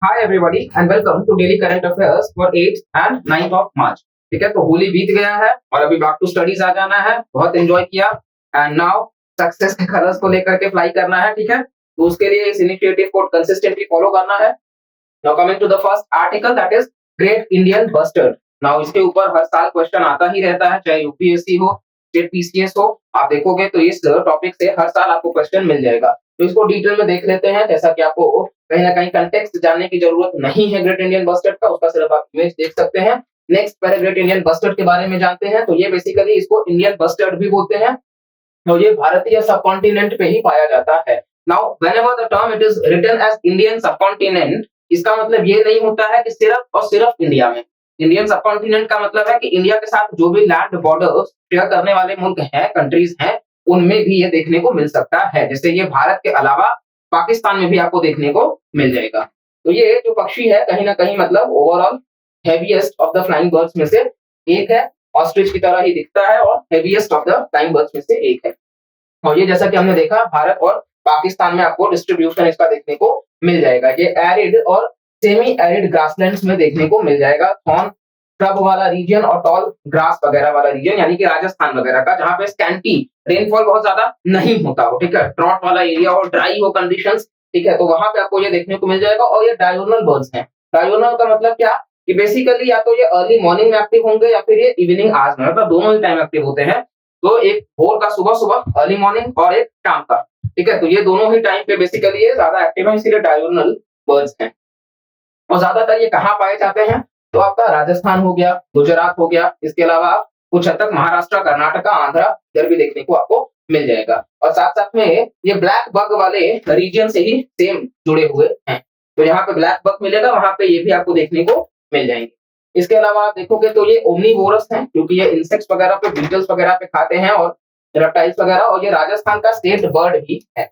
Hi everybody and welcome to daily current affairs for 8th and 9th of March. ठीक है, तो होली बीत गया है और अभी बैक टू स्टडीज आ जाना है। बहुत एंजॉय किया एंड नाउ सक्सेस के कलर्स को लेकर के फ्लाई करना है। ठीक है, तो उसके लिए इस इनिशिएटिव को कंसिस्टेंटली फॉलो करना है। Now coming to the first article, that is great Indian bustard. Now इसके ऊपर हर साल क्वेश्चन आता ही रहता है, चाहे यूपीएससी हो, स्टेट पीसीएस हो। आप देखोगे तो इस टॉपिक से हर साल आपको क्वेश्चन मिल जाएगा। तो इसको डिटेल में देख लेते हैं। जैसा कि आपको कहीं ना कहीं कंटेक्स्ट जानने की जरूरत नहीं है ग्रेट इंडियन बस्टर्ड का, उसका सिर्फ आप इमेज देख सकते हैं। नेक्स्ट पहले ग्रेट इंडियन बस्टर्ड के बारे में जानते हैं। तो ये बेसिकली इसको इंडियन बस्टर्ड भी बोलते हैं और ये भारतीय सब कॉन्टिनेंट पे ही पाया जाता है। Now whenever the term it is written as Indian subcontinent, इसका मतलब ये नहीं होता है कि सिर्फ और सिर्फ इंडिया में। इंडियन सब कॉन्टिनेंट का मतलब है कि इंडिया के साथ जो भी लैंड बॉर्डर शेयर करने वाले मुल्क हैं, कंट्रीज हैं, उनमें भी ये देखने को मिल सकता है। जैसे ये भारत के अलावा पाकिस्तान में भी आपको देखने को मिल जाएगा। तो ये जो पक्षी है कहीं ना कहीं मतलब overall heaviest of the flying birds में से एक है। ऑस्ट्रिच की तरह ही दिखता है और heaviest of the flying birds में से एक है। और ये जैसा कि हमने देखा भारत और पाकिस्तान में आपको डिस्ट्रीब्यूशन इसका देखने को मिल जाएगा। ये एरिड और सेमी एरिड ग्रासलैंड्स में देखने को मिल जाएगा। थॉर्न स्क्रब वाला रीजन और टॉल ग्रास वगैरह वाला रीजन, यानी कि राजस्थान वगैरह का, जहां पे स्कैंटी रेनफॉल बहुत ज्यादा नहीं होता हो। ठीक है, ड्रॉट वाला एरिया और ड्राई हो कंडीशंस। ठीक है, तो वहां पे आपको ये देखने को मिल जाएगा। और ये डायोनल बर्ड्स हैं। डायोनल का मतलब क्या कि बेसिकली या तो ये अर्ली मॉर्निंग में एक्टिव होंगे या फिर ये इवनिंग आवर्स में, मतलब दोनों ही टाइम एक्टिव होते हैं। तो एक भोर का सुबह सुबह अर्ली मॉर्निंग और एक शाम का। ठीक है, तो ये दोनों ही टाइम पे बेसिकली ये ज्यादा एक्टिव है, इसीलिए डायोनल बर्ड्स हैं। और ज्यादातर ये कहाँ पाए जाते हैं? तो आपका राजस्थान हो गया, गुजरात हो गया, इसके अलावा कुछ हद तक महाराष्ट्र, कर्नाटका, आंध्रा इधर भी देखने को आपको मिल जाएगा। और साथ साथ में ये ब्लैक बग वाले रीजन से ही सेम जुड़े हुए हैं। तो यहाँ पे ब्लैक बग मिलेगा, वहां पे ये भी आपको देखने को मिल जाएंगे। इसके अलावा आप देखोगे तो ये ओमनीवोरस हैं, क्योंकि ये इंसेक्ट्स वगैरह पे, बीटल्स वगैरह पे खाते हैं और रेप्टाइल्स वगैरह। और ये राजस्थान का स्टेट बर्ड भी है,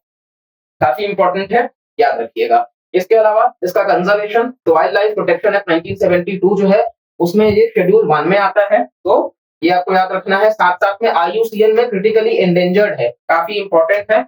काफी इंपॉर्टेंट है, याद रखिएगा। इसके अलावा इसका कंजर्वेशन, तो वाइल्ड लाइफ प्रोटेक्शन एक्ट 1972 जो है उसमें ये शेड्यूल 1 में आता है। तो ये आपको याद रखना है। साथ साथ में आईयूसीएन में क्रिटिकली एंडेंजर्ड है, काफी इंपॉर्टेंट है।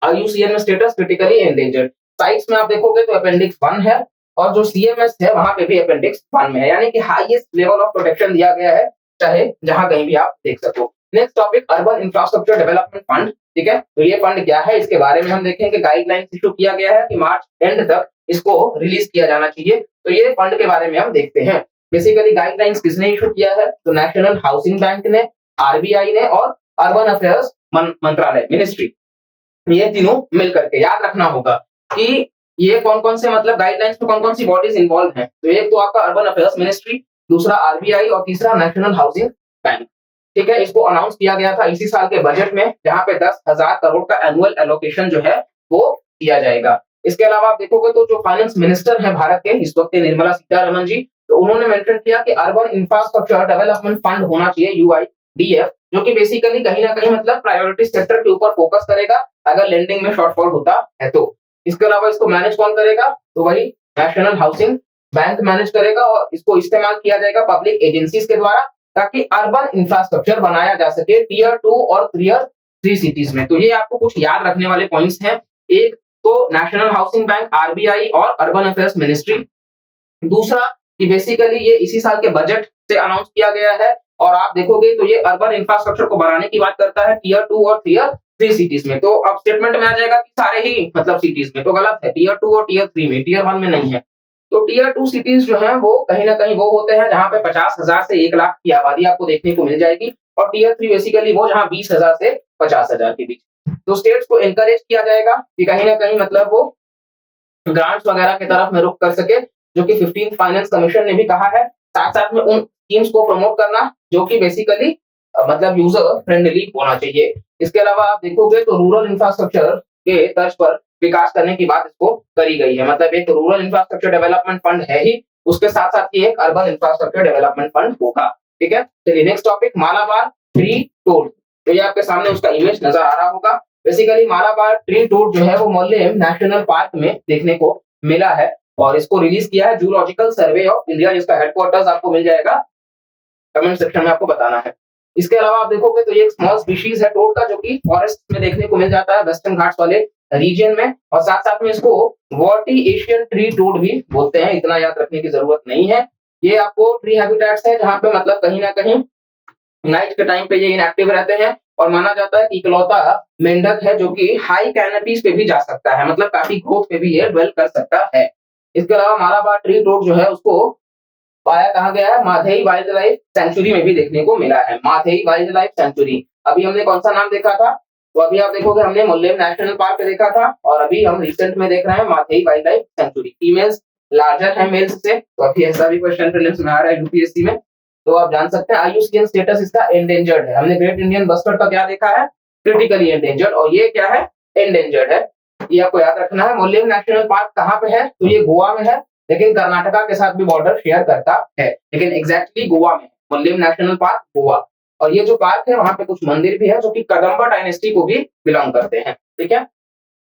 आईयूसीएन में स्टेटस क्रिटिकली एंडेंजर्ड। साइट्स में आप देखोगे तो अपेंडिक्स 1 है और जो सीएमएस है वहां पे भी अपेंडिक्स 1 में है, यानी कि हाईएस्ट लेवल ऑफ प्रोटेक्शन दिया गया है, चाहे जहां कहीं भी आप देख सको। Next topic, urban infrastructure development fund. ठीक है, तो ये फंड क्या है इसके बारे में हम देखेंगे। गाइडलाइंस इशू किया गया है कि मार्च एंड तक इसको रिलीज किया जाना चाहिए। तो ये फंड के बारे में हम देखते हैं। बेसिकली गाइडलाइंस किसने इशू किया है? तो नेशनल हाउसिंग बैंक ने, आरबीआई ने और अर्बन अफेयर्स मंत्रालय, मिनिस्ट्री, ये तीनों मिलकर के। याद रखना होगा कि ये कौन कौन से मतलब गाइडलाइंस में कौन कौन सी बॉडीज इन्वॉल्व हैं। तो एक तो आपका अर्बन अफेयर्स मिनिस्ट्री, दूसरा आरबीआई और तीसरा नेशनल हाउसिंग बैंक। ठीक है, इसको अनाउंस किया गया था इसी साल के बजट में, जहां पे 10,000 करोड़ का एनुअल एलोकेशन जो है वो दिया जाएगा। इसके अलावा आप देखोगे तो जो फाइनेंस मिनिस्टर है भारत के इस वक्त, निर्मला सीतारमण जी, तो उन्होंने मेंशन किया कि अर्बन इंफ्रास्ट्रक्चर डेवलपमेंट फंड होना चाहिए, यूआईडीएफ, जो कि बेसिकली कहीं ना कहीं मतलब प्रायोरिटी सेक्टर के ऊपर फोकस करेगा अगर लैंडिंग में शॉर्टफॉल होता है तो। इसके अलावा इसको मैनेज कौन करेगा? तो वही नेशनल हाउसिंग बैंक मैनेज करेगा और इसको इस्तेमाल किया जाएगा पब्लिक एजेंसीज के द्वारा, ताकि अर्बन इंफ्रास्ट्रक्चर बनाया जा सके टीयर 2 और टीयर 3 सिटीज में। तो ये आपको कुछ याद रखने वाले पॉइंट्स हैं। एक तो नेशनल हाउसिंग बैंक, आरबीआई और अर्बन अफेयर्स मिनिस्ट्री। दूसरा कि बेसिकली ये इसी साल के बजट से अनाउंस किया गया है और आप देखोगे तो ये अर्बन इंफ्रास्ट्रक्चर को बढ़ाने की बात करता है टीयर 2 और टीयर 3 सिटीज में। तो अब स्टेटमेंट में आ जाएगा कि सारे ही मतलब सिटीज में, तो गलत है। टीयर 2 और टीयर 3 में, टीयर 1 में नहीं है। तो टीयर 2 सिटीज जो है वो कहीं ना कहीं वो होते हैं जहां पे 50,000 से 1 लाख की आबादी आपको देखने को मिल जाएगी। और टीयर 3 बेसिकली वो जहां 20,000 से 50,000 के बीच। तो स्टेट्स को एनकरेज किया जाएगा कि कहीं ना कहीं मतलब वो ग्रांट्स वगैरह की तरफ में रुख कर सके, जो कि 15th फाइनेंस कमीशन ने भी कहा है। साथ साथ में उन स्कीम्स को प्रमोट करना जो कि बेसिकली मतलब यूजर फ्रेंडली होना चाहिए। इसके अलावा आप देखोगे तो रूरल इंफ्रास्ट्रक्चर के तर्ज पर विकास करने की बात इसको करी गई है। मतलब एक रूरल इंफ्रास्ट्रक्चर डेवलपमेंट फंड है ही, उसके साथ साथ ही एक अर्बन इंफ्रास्ट्रक्चर डेवलपमेंट फंड होगा। ठीक है, चलिए next topic, Malabar tree toad. तो ये आपके सामने उसका इमेज नजर आ रहा होगा। बेसिकली मालाबार ट्री टोड जो है वो मोल्लेम नेशनल पार्क में देखने को मिला है और इसको रिलीज किया है जूलॉजिकल सर्वे ऑफ इंडिया, जिसका हेडक्वार्टर्स आपको मिल जाएगा, कमेंट सेक्शन में आपको बताना है। इसके अलावा आप देखोगे तो ये एक स्मॉल स्पीशीज है टोड का, जो कि फॉरेस्ट में देखने को मिल जाता है, वेस्टर्न घाट्स वाले रीजन में, और साथ साथ में इसको वॉटी एशियन ट्री टोड भी बोलते हैं, इतना याद रखने की जरूरत नहीं है। ये आपको ट्री हैबिटेट्स है जहाँ पे मतलब कहीं ना कहीं नाइट के टाइम पे ये इनएक्टिव रहते हैं, और माना जाता है कि इकलौता मेंढक है जो कि हाई कैनपीज पे भी जा सकता है, मतलब काफी ग्रोथ पे भी ये ड्वेल कर सकता है। इसके अलावा मालाबार ट्री टोड जो है उसको पाया कहाँ गया है, माधेई वाइल्ड लाइफ सेंचुरी में भी देखने को मिला है। माधेई वाइल्ड लाइफ सेंचुरी, अभी हमने कौन सा नाम देखा था, तो अभी आप देखोगे हमने मुल्लेम नेशनल पार्क देखा था, और अभी हम रिसेंट में देख रहे हैं माधेई wildlife sanctuary. Females larger है मेल्स से, तो अभी ऐसा भी क्वेश्चन प्रीलिम्स में आ रहा है यूपीएससी में, तो आप जान सकते हैं। आईयूसीएन स्टेटस इसका एंडेंजर्ड है। हमने ग्रेट इंडियन बस्टर्ड का क्या देखा है, क्रिटिकली एंडेंजर्ड, और ये क्या है, एंडेंजर्ड है। ये आपको याद रखना है। मुल्लेम नेशनल पार्क कहाँ पे है, तो ये गोवा में है, लेकिन कर्नाटका के साथ भी बॉर्डर शेयर करता है, लेकिन एग्जैक्टली गोवा में। मुल्लेम नेशनल पार्क गोवा, और ये जो पार्क है वहां पे कुछ मंदिर भी है जो कि कदम्बा डायनेस्टी को भी बिलोंग करते हैं, ठीक है।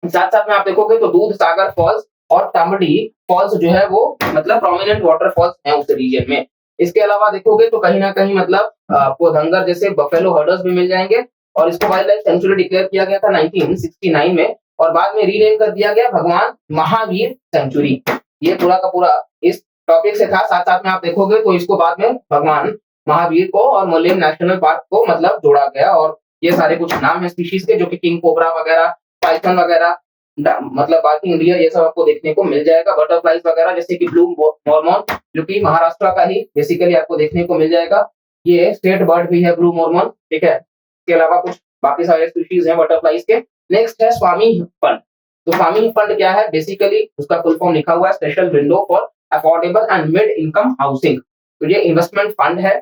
साथ साथ में आप देखोगे तो दूध सागर फॉल्स और तामड़ी फॉल्स जो है वो मतलब प्रोमिनेंट वाटरफॉल्स हैं उस रीजन में। इसके अलावा देखोगे तो कहीं ना कहीं मतलब आपको धंगर जैसे बफेलो हर्डर्स भी मिल जाएंगे, और इसको वाइल्ड लाइफ सेंचुरी डिक्लेयर किया गया था 1969 में, और बाद में रीनेम कर दिया गया भगवान महावीर सेंचुरी। ये पूरा का पूरा इस टॉपिक से था। साथ साथ में आप देखोगे तो इसको बाद में भगवान महावीर को और मुल्लेम नेशनल पार्क को मतलब जोड़ा गया, और ये सारे कुछ नाम है स्पीशीज के, जो कि किंग कोबरा वगैरह, पाइथन वगैरह, मतलब बार्किंग डियर, ये सब आपको देखने को मिल जाएगा। बटरफ्लाइज वगैरह जैसे कि ब्लू मॉर्मोन जो कि महाराष्ट्र का ही बेसिकली आपको देखने को मिल जाएगा, ये स्टेट बर्ड भी है ब्लू मॉर्मोन, ठीक है। इसके अलावा कुछ बाकी सारे स्पीशीज हैं बटरफ्लाइज के। नेक्स्ट है स्वामी फंड। तो स्वामी फंड क्या है, बेसिकली उसका फुल फॉर्म लिखा हुआ है special window for affordable and mid income housing. तो ये इन्वेस्टमेंट फंड है।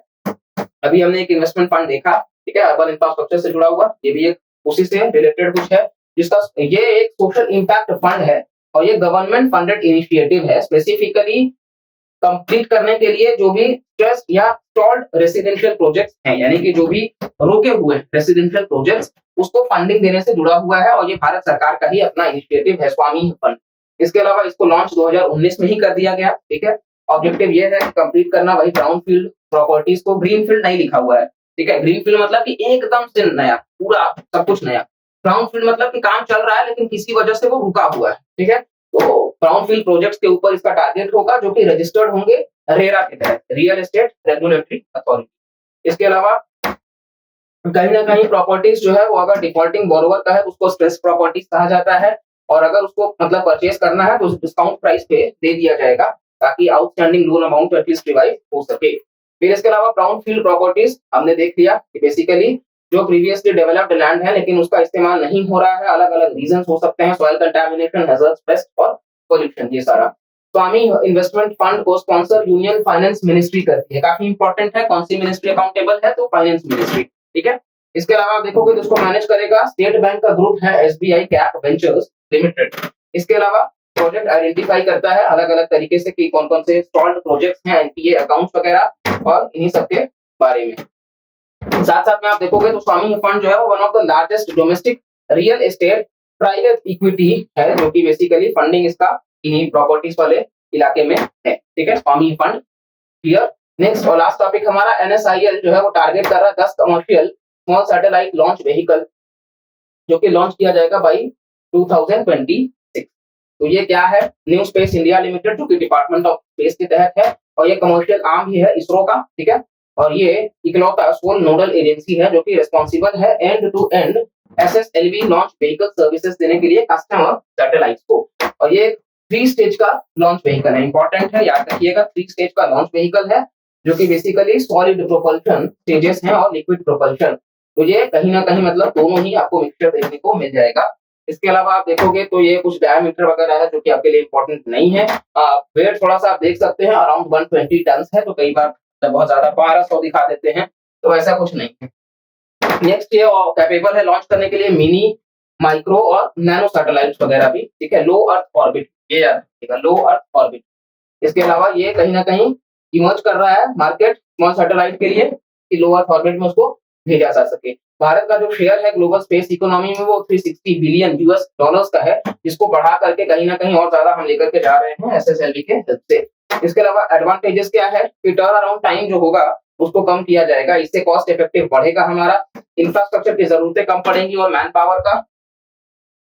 अभी हमने एक इन्वेस्टमेंट फंड देखा, ठीक है, अर्बन इंफ्रास्ट्रक्चर से जुड़ा हुआ, ये भी एक उसी से रिलेटेड कुछ है, जिसका ये एक सोशल इम्पैक्ट फंड है, और ये गवर्नमेंट फंडेड इनिशिएटिव है, स्पेसिफिकली कंप्लीट करने के लिए जो भी स्ट्रेस या स्टॉल्ड रेसिडेंशियल प्रोजेक्ट्स हैं, यानी कि जो भी रुके हुए रेसिडेंशियल प्रोजेक्ट्स, उसको फंडिंग देने से जुड़ा हुआ है, और ये भारत सरकार का ही अपना इनिशिएटिव है स्वामी फंड। इसके अलावा इसको लॉन्च 2019 में ही कर दिया गया, ठीक है। ऑब्जेक्टिव ये है कि कंप्लीट करना वही ब्राउन फील्ड प्रॉपर्टीज को, ग्रीन फील्ड नहीं लिखा हुआ है, ठीक है। ग्रीन फील्ड मतलब कि एकदम से नया, पूरा सब कुछ नया। ब्राउन फील्ड मतलब कि काम चल रहा है लेकिन किसी वजह से वो रुका हुआ है, ठीक है। तो ब्राउन फील्ड प्रोजेक्ट्स के ऊपर इसका टारगेट होगा, जो कि रजिस्टर्ड होंगे रेरा के तहत, रियल एस्टेट रेगुलेटरी अथॉरिटी। इसके अलावा कहीं ना कहीं प्रॉपर्टीज जो है वो अगर डिफॉल्टिंग बोरोवर का है तो उसको स्ट्रेस प्रॉपर्टीज कहा जाता है, और अगर उसको मतलब परचेज करना है तो डिस्काउंट प्राइस पे दे दिया जाएगा, ताकि outstanding loan amount at least revise हो सके। फिर इसके अलावा ब्राउन फील्ड प्रॉपर्टीज हमने देख लिया कि बेसिकली जो प्रीवियसली डेवलप्ड लैंड है लेकिन उसका इस्तेमाल नहीं हो रहा है, अलग अलग रीजन हो सकते हैं, सॉइल कंटामिनेशन, हैजर्ड्स, पेस्ट और पोल्यूशन, ये सारा। स्वामी इन्वेस्टमेंट फंड को स्पॉन्सर यूनियन फाइनेंस मिनिस्ट्री करती है, काफी इंपॉर्टेंट है। कौन सी मिनिस्ट्री अकाउंटेबल है, तो फाइनेंस मिनिस्ट्री, ठीक है। इसके अलावा आप देखोगे तो उसको मैनेज करेगा स्टेट बैंक का ग्रुप है एसबीआई कैप वेंचर्स लिमिटेड। इसके अलावा प्रोजेक्ट आइडेंटिफाई करता है अलग अलग तरीके से कि कौन कौन से स्टॉल्ड प्रोजेक्ट्स हैं, एनपीए अकाउंट्स वगैरह, और इन्हीं सब के बारे में। साथ साथ में आप देखोगे तो स्वामी फंड जो है वो one of the largest domestic real estate private equity है, जो कि बेसिकली फंडिंग इसका इन्हीं प्रॉपर्टीज वाले इलाके में है, ठीक है। स्वामी फंड, क्लियर। नेक्स्ट और लास्ट टॉपिक हमारा एनएसआईएल जो है वो टारगेट कर रहा है 10 commercial small satellite launch vehicle, जो कि लॉन्च किया जाएगा बाई 2026। तो ये क्या है, न्यू स्पेस इंडिया लिमिटेड, जो कि डिपार्टमेंट ऑफ स्पेस के तहत है, और ये कमर्शियल आर्म भी है इसरो का, ठीक है। और ये इकलौता सोल नोडल एजेंसी है जो कि रिस्पॉन्सिबल है end to end SSLV launch vehicle services देने के लिए कस्टमर सैटेलाइट्स को। और ये 3 स्टेज का लॉन्च व्हीकल है, इंपॉर्टेंट है, याद रखिएगा 3 स्टेज का लॉन्च व्हीकल है, जो कि बेसिकली सॉलिड प्रोपल्शन स्टेजेस हैं और लिक्विड प्रोपल्शन। तो ये कहीं ना कहीं मतलब दोनों ही आपको मिक्सचर देखने को मिल जाएगा। इसके अलावा आप देखोगे तो ये कुछ डायमीटर वगैरह है जो कि आपके लिए इंपॉर्टेंट नहीं है। वेट थोड़ा सा आप देख सकते हैं, अराउंड 120 टन है, तो कई बार बहुत ज्यादा 1200 दिखा देते हैं, तो ऐसा कुछ नहीं है। नेक्स्ट ये कैपेबल है लॉन्च करने के लिए मिनी, माइक्रो और नैनो सैटेलाइट्स वगैरह भी, ठीक है। लो अर्थ ऑर्बिट, ये याद रखिएगा, लो अर्थ ऑर्बिट। इसके अलावा ये कहीं ना कहीं इमर्ज कर रहा है मार्केट स्मॉल सैटेलाइट के लिए कि लो अर्थ ऑर्बिट में उसको भेजा जा सके। भारत का जो शेयर है ग्लोबल स्पेस इकोनॉमी में वो 360 बिलियन यूएस डॉलर्स का है, जिसको बढ़ा करके कहीं ना कहीं और ज्यादा हम लेकर के जा रहे हैं एसएसएलवी के हेल्प से। इसके अलावा एडवांटेजेस क्या है कि टर्न अराउंड टाइम जो होगा उसको कम किया जाएगा, इससे कॉस्ट इफेक्टिव बढ़ेगा हमारा, इंफ्रास्ट्रक्चर की जरूरतें कम पड़ेंगी और मैन पावर का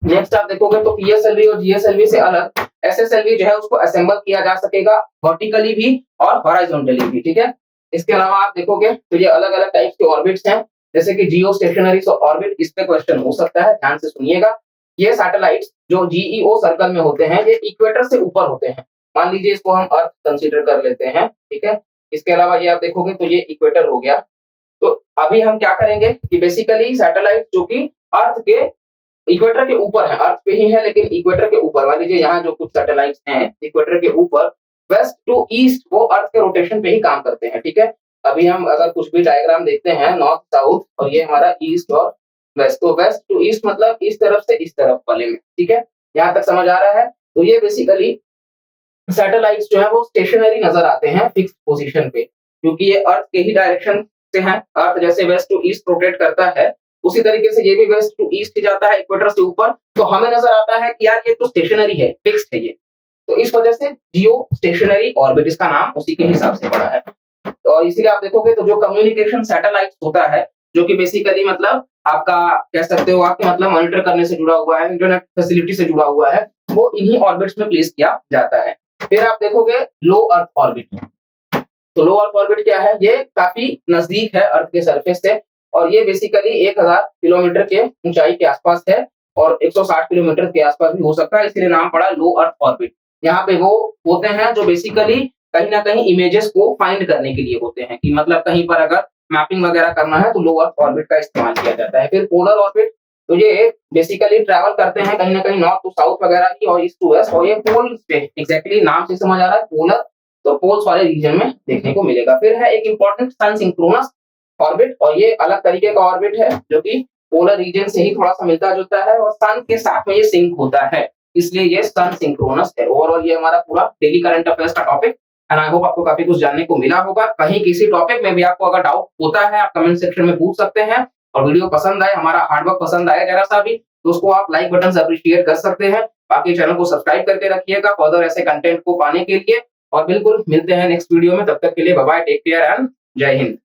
नेक्स्ट आप देखोगे तो पीएसएलवी और जीएसएलवी से अलग एसएसएलवी जो है उसको असेंबल किया जा सकेगा वर्टिकली भी और हॉरिजॉन्टली भी, ठीक है। इसके अलावा आप देखोगे तो ये अलग अलग टाइप्स के ऑर्बिट्स हैं, जैसे कि जियो स्टेशनरी ऑर्बिट, इस पे क्वेश्चन हो सकता है, ध्यान से सुनिएगा। ये सैटेलाइट्स जो जीईओ सर्कल में होते हैं ये इक्वेटर से ऊपर होते हैं, मान लीजिए इसको हम अर्थ कंसीडर कर लेते हैं, ठीक है। इसके अलावा ये आप देखोगे तो ये इक्वेटर हो गया। तो अभी हम क्या करेंगे कि बेसिकली सैटेलाइट जो कि अर्थ के इक्वेटर के ऊपर है, अर्थ पे ही है लेकिन इक्वेटर के ऊपर, मान लीजिए यहाँ जो कुछ सैटेलाइट्स हैं इक्वेटर के ऊपर वेस्ट टू ईस्ट वो अर्थ के रोटेशन पे ही काम करते हैं, ठीक है। अभी हम अगर कुछ भी डायग्राम देखते हैं नॉर्थ साउथ और ये हमारा ईस्ट और वेस्ट, तो वेस्ट टू ईस्ट मतलब इस तरफ से इस तरफ वाले में, ठीक है। यहाँ तक समझ आ रहा है। तो ये बेसिकली सैटेलाइट्स जो है वो स्टेशनरी नजर आते हैं फिक्स पोजीशन पे, क्योंकि ये अर्थ के ही डायरेक्शन से हैं। अर्थ जैसे वेस्ट टू ईस्ट रोटेट करता है उसी तरीके से ये भी वेस्ट टू ईस्ट ही जाता है इक्वेटर से ऊपर, तो हमें नजर आता है कि यार ये तो स्टेशनरी है, फिक्स्ड है ये। तो इस वजह से जियो स्टेशनरी ऑर्बिट इसका नाम उसी के हिसाब से पड़ा है। और इसीलिए आप देखोगे तो जो कम्युनिकेशन सैटेलाइट होता है जो कि बेसिकली मतलब आपका कह सकते हो आपके मतलब मॉनिटर करने से जुड़ा हुआ है, इंटरनेट फैसिलिटी से जुड़ा हुआ है, वो इन्हीं ऑर्बिट्स में प्लेस किया जाता है। फिर आप देखोगे लो अर्थ ऑर्बिट। तो लो अर्थ ऑर्बिट क्या है, ये काफी नजदीक है अर्थ के सरफेस से और ये बेसिकली 1000 किलोमीटर के ऊंचाई के आसपास है और 160 किलोमीटर के आसपास भी हो सकता है, इसलिए नाम पड़ा लो अर्थ ऑर्बिट। यहाँ पे वो होते हैं जो बेसिकली कहीं ना कहीं इमेजेस को फाइंड करने के लिए होते हैं, कि मतलब कहीं पर अगर मैपिंग वगैरह करना है तो लो अर्थ ऑर्बिट का इस्तेमाल किया जाता है। फिर पोलर ऑर्बिट, तो ये बेसिकली ट्रैवल करते हैं कहीं ना कहीं नॉर्थ टू साउथ वगैरह की और ईस्ट टू वेस्ट, और ये पोल पे एग्जैक्टली नाम से समझ आ रहा है पोलर, तो पोल्स वाले रीजन में देखने को मिलेगा। फिर है एक इंपॉर्टेंट सन सिंक्रोनस ऑर्बिट, और ये अलग तरीके का ऑर्बिट है जो कि पोलर रीजन से ही थोड़ा सा मिलता जुलता है और सन के साथ में ये सिंक होता है, इसलिए ये सन सिंक्रोनस है। ओवरऑल ये हमारा पूरा डेली करंट अफेयर्स का टॉपिक एंड आई होप आपको काफी कुछ जानने को मिला होगा। कहीं किसी टॉपिक में भी आपको अगर डाउट होता है आप कमेंट सेक्शन में पूछ सकते हैं, और वीडियो पसंद आए, हमारा हार्डवर्क पसंद आए जरा सा भी, तो उसको आप लाइक बटन से अप्रिशिएट कर सकते हैं। बाकी चैनल को सब्सक्राइब करके रखिएगा फर्दर ऐसे कंटेंट को पाने के लिए, और बिल्कुल मिलते हैं नेक्स्ट वीडियो में, तब तक के लिए bye bye, take care and जय हिंद।